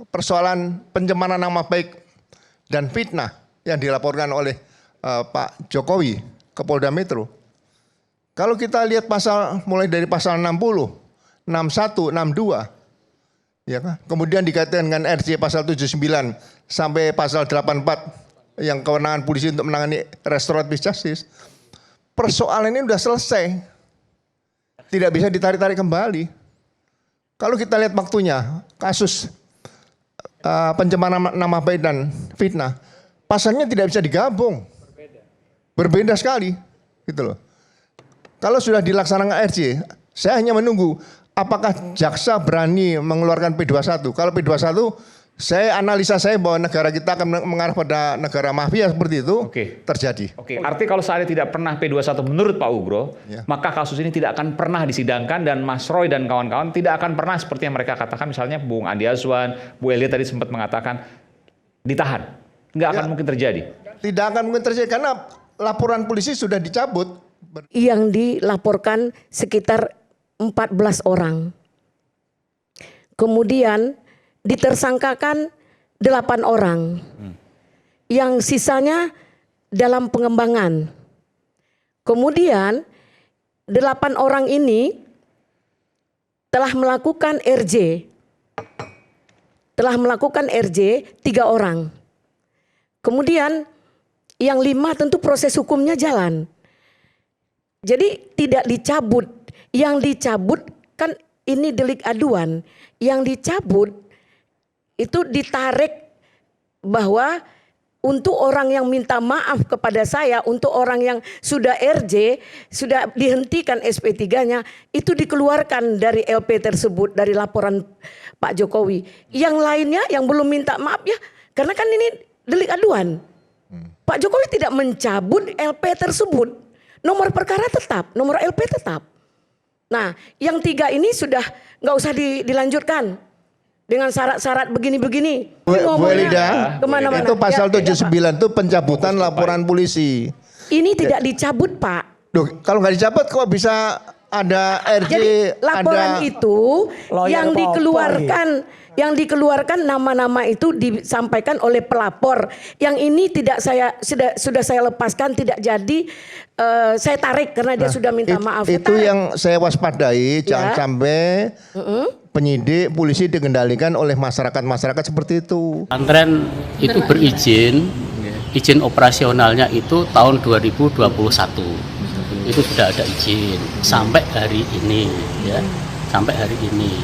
persoalan pencemaran nama baik dan fitnah yang dilaporkan oleh Pak Jokowi ke Polda Metro. Kalau kita lihat pasal mulai dari pasal 60, 61, 62, ya kan? Kemudian dikaitkan dengan RJ pasal 79 sampai pasal 84 yang kewenangan polisi untuk menangani restoratif justice. Persoalan ini sudah selesai. Tidak bisa ditarik-tarik kembali. Kalau kita lihat waktunya, kasus pencemaran nama baik dan fitnah, pasalnya tidak bisa digabung. Berbeda sekali, gitu loh. Kalau sudah dilaksanakan RJ, saya hanya menunggu apakah jaksa berani mengeluarkan P21. Kalau P21, analisa saya bahwa negara kita akan mengarah pada negara mafia seperti itu. Terjadi. Artinya kalau seandainya tidak pernah P21 menurut Pak Ugro, maka kasus ini tidak akan pernah disidangkan dan Mas Roy dan kawan-kawan tidak akan pernah seperti yang mereka katakan, misalnya Bung Andi Azwan, Bu Elia tadi sempat mengatakan ditahan. Nggak akan mungkin terjadi. Tidak akan mungkin terjadi karena laporan polisi sudah dicabut. Yang dilaporkan sekitar 14 orang. Kemudian ditersangkakan 8 orang. Yang sisanya dalam pengembangan. Kemudian 8 orang ini telah melakukan RJ. Telah melakukan RJ 3 orang. Kemudian yang 5 tentu proses hukumnya jalan. Jadi tidak dicabut. Yang dicabut kan ini delik aduan. Yang dicabut itu ditarik bahwa untuk orang yang minta maaf kepada saya, untuk orang yang sudah RJ, sudah dihentikan SP3-nya, itu dikeluarkan dari LP tersebut, dari laporan Pak Jokowi. Yang lainnya yang belum minta maaf ya, karena kan ini delik aduan. Pak Jokowi tidak mencabut LP tersebut. Nomor perkara tetap, nomor LP tetap. Nah, yang 3 ini sudah nggak usah dilanjutkan dengan syarat-syarat begini-begini. Bu Elida, kemana-mana. Itu pasal 79 itu pencabutan laporan polisi. Ini tidak dicabut, Pak. Duh, kalau nggak dicabut kok bisa ada RJ? Jadi laporan ada itu yang dikeluarkan nama-nama itu disampaikan oleh pelapor. Yang ini tidak sudah saya lepaskan, tidak jadi saya tarik karena dia sudah minta maaf. Itu yang saya waspadai, jangan sampai penyidik polisi dikendalikan oleh masyarakat seperti itu. Pesantren itu berizin, izin operasionalnya itu tahun 2021. Itu sudah ada izin sampai hari ini, ya, sampai hari ini.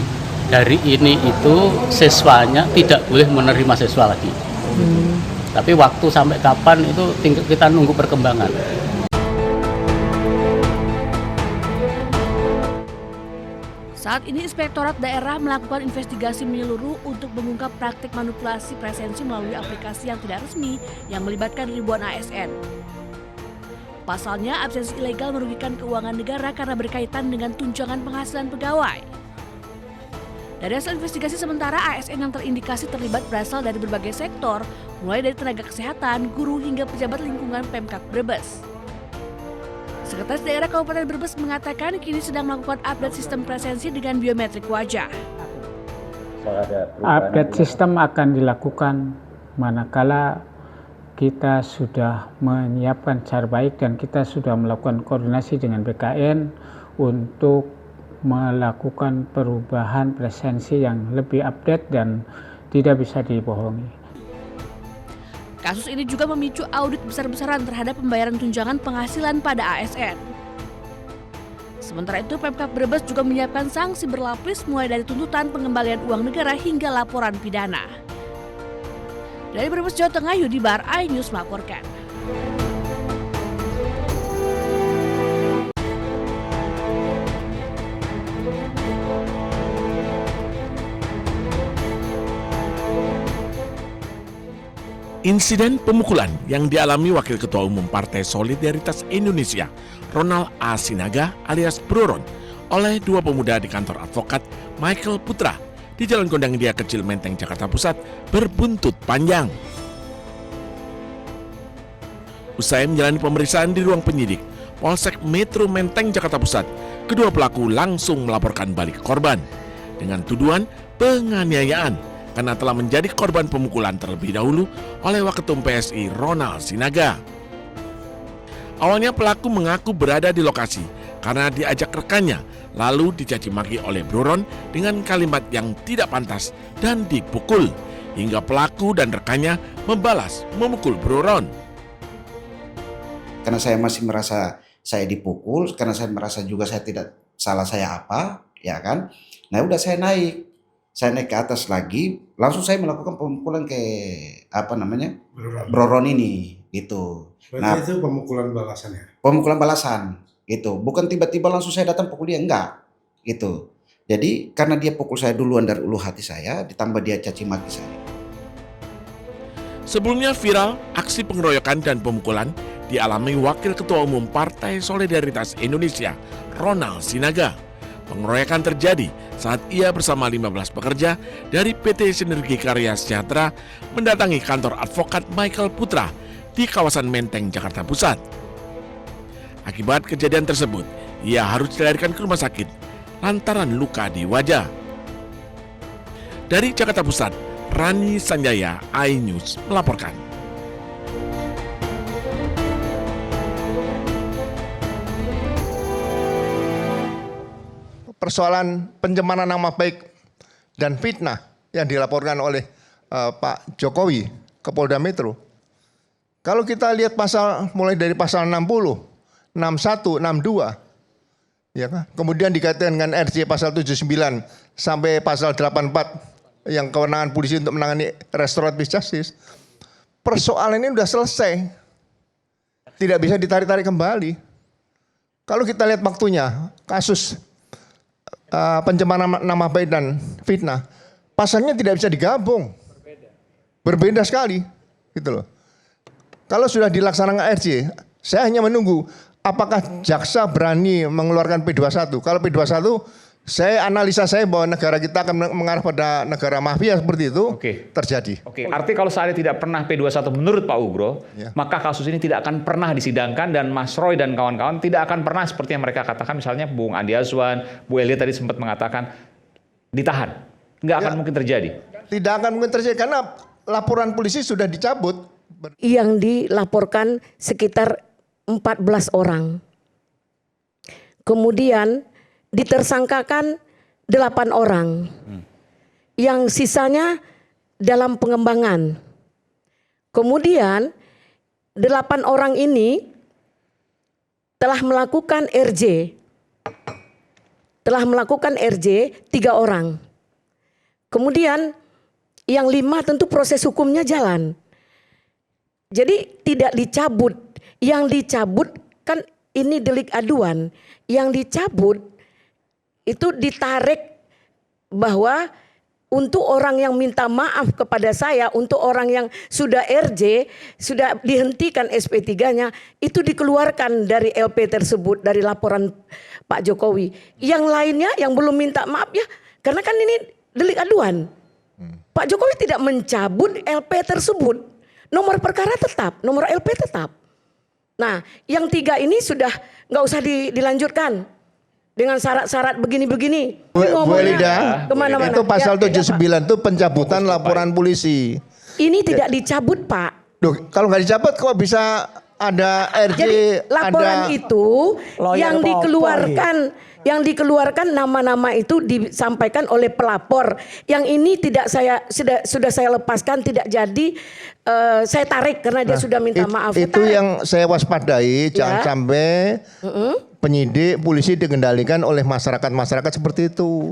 Dari ini itu siswanya tidak boleh menerima siswa lagi. Tapi waktu sampai kapan itu kita nunggu perkembangan. Saat ini Inspektorat Daerah melakukan investigasi menyeluruh untuk mengungkap praktik manipulasi presensi melalui aplikasi yang tidak resmi yang melibatkan ribuan ASN. Pasalnya, absensi ilegal merugikan keuangan negara karena berkaitan dengan tunjangan penghasilan pegawai. Dari hasil investigasi sementara, ASN yang terindikasi terlibat berasal dari berbagai sektor, mulai dari tenaga kesehatan, guru, hingga pejabat lingkungan Pemkab Brebes. Sekretaris Daerah Kabupaten Brebes mengatakan kini sedang melakukan update sistem presensi dengan biometrik wajah. Update sistem akan dilakukan manakala kita sudah menyiapkan cara baik dan kita sudah melakukan koordinasi dengan BKN untuk melakukan perubahan presensi yang lebih update dan tidak bisa dibohongi. Kasus ini juga memicu audit besar-besaran terhadap pembayaran tunjangan penghasilan pada ASN. Sementara itu, Pemkab Brebes juga menyiapkan sanksi berlapis mulai dari tuntutan pengembalian uang negara hingga laporan pidana. Dari Brebes, Jawa Tengah, Yudi Bar, iNews melaporkan. Insiden pemukulan yang dialami Wakil Ketua Umum Partai Solidaritas Indonesia, Ronald A. Sinaga alias Bro Ron, oleh 2 pemuda di kantor advokat Michael Putra di Jalan Gondang Dia Kecil, Menteng, Jakarta Pusat berbuntut panjang. Usai menjalani pemeriksaan di ruang penyidik Polsek Metro Menteng, Jakarta Pusat, kedua pelaku langsung melaporkan balik korban dengan tuduhan penganiayaan karena telah menjadi korban pemukulan terlebih dahulu oleh Waketum PSI Ronald Sinaga. Awalnya pelaku mengaku berada di lokasi karena diajak rekannya, lalu dicaci maki oleh Bro Ron dengan kalimat yang tidak pantas dan dipukul, hingga pelaku dan rekannya membalas memukul Bro Ron. Karena saya masih merasa saya dipukul, karena saya merasa juga saya tidak salah saya apa, ya kan. Nah udah saya naik ke atas lagi, langsung saya melakukan pemukulan ke Bro Ron ini, gitu. Berarti itu pemukulan balasannya? Pemukulan balasan, gitu. Bukan tiba-tiba langsung saya datang pukul dia, enggak, gitu. Jadi karena dia pukul saya duluan dari ulu hati saya, ditambah dia caci maki saya. Sebelumnya viral aksi pengeroyokan dan pemukulan dialami Wakil Ketua Umum Partai Solidaritas Indonesia, Ronald Sinaga. Pengeroyokan terjadi saat ia bersama 15 pekerja dari PT Sinergi Karya Sejahtera mendatangi kantor advokat Michael Putra di kawasan Menteng, Jakarta Pusat. Akibat kejadian tersebut, ia harus dilarikan ke rumah sakit lantaran luka di wajah. Dari Jakarta Pusat, Rani Sanjaya, iNews melaporkan. Persoalan pencemaran nama baik dan fitnah yang dilaporkan oleh Pak Jokowi ke Polda Metro. Kalau kita lihat pasal mulai dari pasal 60, 61, 62, ya kan? Kemudian dikaitkan dengan RC pasal 79 sampai pasal 84 yang kewenangan polisi untuk menangani restoratif justice. Persoalan ini sudah selesai. Tidak bisa ditarik-tarik kembali. Kalau kita lihat waktunya, kasus pencemaran nama baik dan fitnah, pasalnya tidak bisa digabung. Berbeda sekali, gitu loh. Kalau sudah dilaksanakan RC, saya hanya menunggu apakah jaksa berani mengeluarkan P21. Kalau P21, saya analisa saya bahwa negara kita akan mengarah pada negara mafia seperti itu. Terjadi. Arti kalau seandainya tidak pernah P21 menurut Pak Ugro, maka kasus ini tidak akan pernah disidangkan dan Mas Roy dan kawan-kawan tidak akan pernah seperti yang mereka katakan, misalnya Bung Andi Azwan, Bu Elia tadi sempat mengatakan ditahan. Nggak akan mungkin terjadi. Tidak akan mungkin terjadi karena laporan polisi sudah dicabut. Yang dilaporkan sekitar 14 orang. Kemudian ditersangkakan 8 orang. Yang sisanya dalam pengembangan. Kemudian 8 orang ini telah melakukan RJ. Telah melakukan RJ 3 orang. Kemudian yang 5 tentu proses hukumnya jalan. Jadi tidak dicabut. Yang dicabut kan ini delik aduan. Yang dicabut itu ditarik bahwa untuk orang yang minta maaf kepada saya, untuk orang yang sudah RJ, sudah dihentikan SP3-nya, itu dikeluarkan dari LP tersebut, dari laporan Pak Jokowi. Yang lainnya yang belum minta maaf ya, karena kan ini delik aduan. Pak Jokowi tidak mencabut LP tersebut. Nomor perkara tetap, nomor LP tetap. Nah, yang 3 ini sudah nggak usah dilanjutkan dengan syarat-syarat begini-begini. Bu Elida, kemana-mana. itu pasal 79 itu pencabutan laporan polisi. Ini tidak dicabut, Pak. Duh, kalau nggak dicabut kok bisa ada RJ? Jadi laporan ada... itu yang dikeluarkan nama-nama itu disampaikan oleh pelapor. Yang ini tidak sudah saya lepaskan, tidak jadi saya tarik karena dia sudah minta maaf. Itu yang saya waspadai, jangan sampai penyidik polisi dikendalikan oleh masyarakat seperti itu.